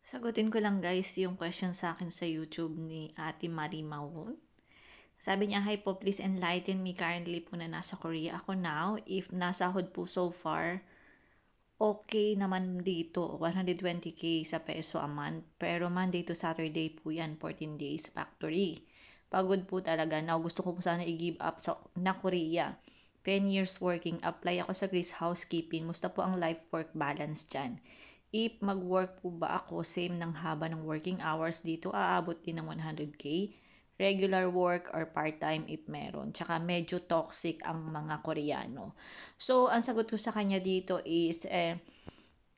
Sagutin ko lang guys yung question sa akin sa YouTube ni Ate Marie Mawon. Sabi niya, "Hi po, please enlighten me currently po na nasa Korea ako now. If nasahod po so far, okay naman dito, 120k sa peso a month. Pero Monday to Saturday po yan, 14 days factory. Pagod po talaga. Now gusto ko po sana i-give up na Korea. 10 years working, apply ako sa Greece housekeeping. Musta po ang life-work balance dyan? If mag-work po ba ako, same ng haba ng working hours dito, aabot din ng 100k? Regular work or part-time if meron. Tsaka medyo toxic ang mga Koreano. So, ang sagot ko sa kanya dito is,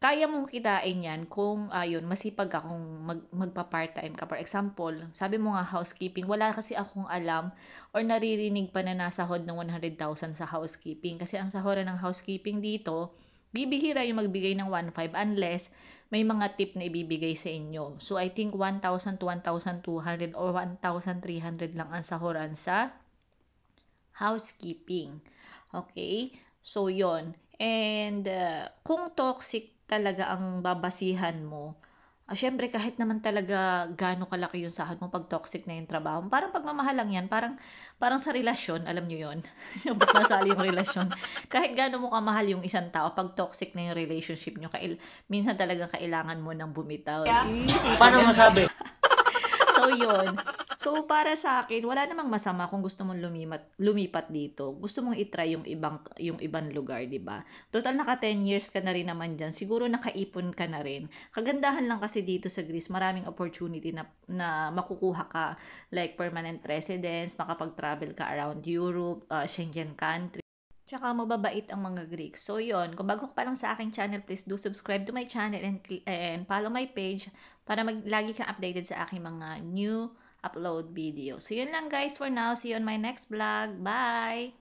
kaya mong kitain yan kung masipag akong magpa-part-time ka. For example, sabi mo nga housekeeping, wala kasi akong alam or naririnig pa na nasahod ng 100,000 sa housekeeping. Kasi ang sahoran ng housekeeping dito, bibihira yung magbigay ng 1,500 unless may mga tip na ibibigay sa inyo. So, I think 1,000 to 1,200 or 1,300 lang ang sahoran sa housekeeping. Okay? So, yon. And kung toxic talaga ang babasihan mo, syempre kahit naman talaga gaano kalaki yung sahod mo pag toxic na yung trabaho, parang pagmamahal lang yan, parang sa relasyon, alam nyo yon. Ba't nasali yung relasyon? Kahit gaano mo kamahal yung isang tao, pag toxic na yung relationship nyo, minsan talaga kailangan mo nang bumitaw. Paano masabi? So, yun. So, para sa akin, wala namang masama kung gusto mong lumipat dito. Gusto mong itry yung ibang lugar, di ba? Total, naka 10 years ka na rin naman dyan. Siguro nakaipon ka na rin. Kagandahan lang kasi dito sa Greece, maraming opportunity na makukuha ka. Like permanent residence, makapag-travel ka around Europe, Schengen country. Tsaka mababait ang mga Greeks. So, yon. Kung bago ka pa lang sa aking channel, please do subscribe to my channel and follow my page para lagi kang updated sa aking mga new upload video. So, yun lang guys for now. See you on my next vlog. Bye!